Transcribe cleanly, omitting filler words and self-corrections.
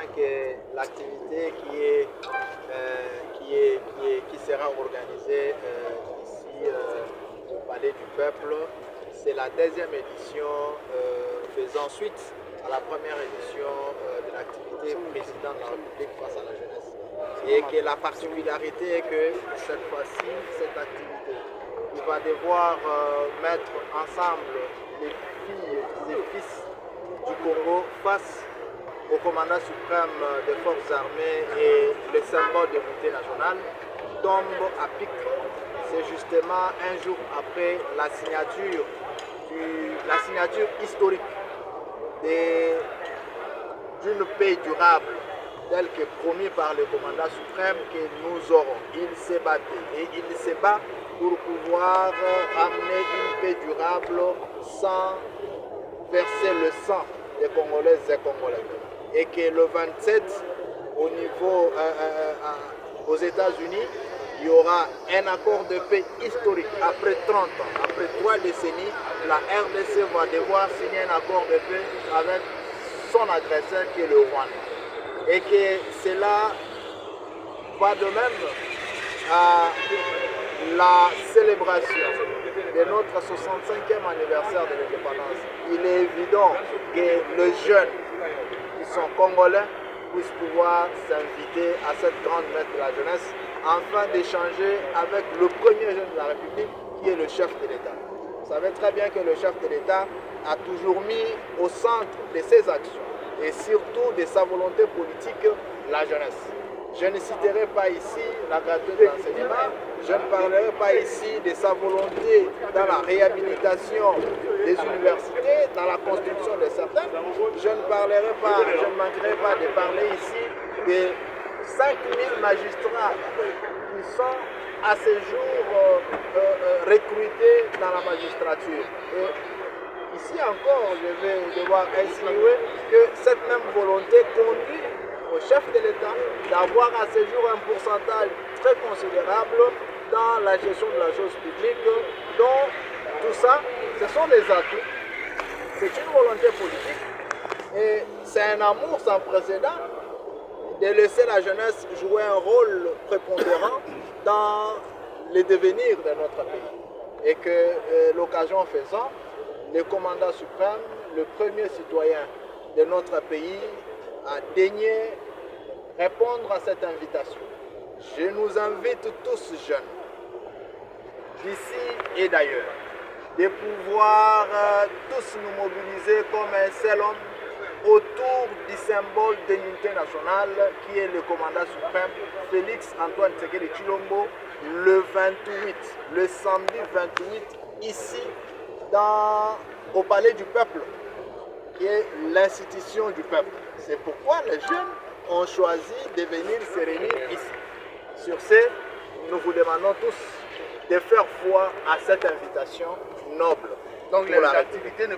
Que l'activité qui sera organisée ici au Palais du Peuple, c'est la deuxième édition faisant suite à la première édition de l'activité président de la République face à la jeunesse. Et que la particularité est que cette fois-ci, cette activité, il va devoir mettre ensemble les filles et fils du Congo face au commandant suprême des forces armées et le symbole de l'unité nationale tombe à pic. C'est justement un jour après la signature historique d'une paix durable telle que promis par le commandant suprême que nous aurons. Il s'est battu et il se bat pour pouvoir ramener une paix durable sans verser le sang des Congolaises et Congolais. Et que le 27, au niveau aux États-Unis, il y aura un accord de paix historique. Après 30 ans, après 3 décennies, la RDC va devoir signer un accord de paix avec son agresseur qui est le Rwanda. Et que cela va de même à la célébration de notre 65e anniversaire de l'indépendance. Il est évident que les jeunes qui sont congolais puissent pouvoir s'inviter à cette grande messe de la jeunesse afin d'échanger avec le premier jeune de la République qui est le chef de l'État. Vous savez très bien que le chef de l'État a toujours mis au centre de ses actions et surtout de sa volonté politique la jeunesse. Je ne citerai pas ici la gratuité d'enseignement, je ne parlerai pas ici de sa volonté dans la réhabilitation des universités, dans la construction de certaines. Je ne manquerai pas de parler ici des 5000 magistrats qui sont à ce jour recrutés dans la magistrature. Et ici encore, je vais devoir insinuer que cette même volonté conduit au chef de l'État d'avoir à ce jour un pourcentage très considérable dans la gestion de la chose publique. Donc tout ça, ce sont des atouts, c'est une volonté politique et c'est un amour sans précédent de laisser la jeunesse jouer un rôle prépondérant dans le devenir de notre pays. Et que l'occasion faisant, le commandant suprême, le premier citoyen de notre pays, a daigné répondre à cette invitation. Je nous invite tous jeunes, d'ici et d'ailleurs, de pouvoir tous nous mobiliser comme un seul homme autour du symbole de l'unité nationale qui est le commandant suprême Félix Antoine Tshisekedi Tshilombo le 28, le samedi 28, ici au Palais du Peuple, qui est l'institution du peuple. C'est pourquoi les jeunes ont choisi de venir se réunir ici. Sur ce, nous vous demandons tous de faire foi à cette invitation noble. Donc les activités ne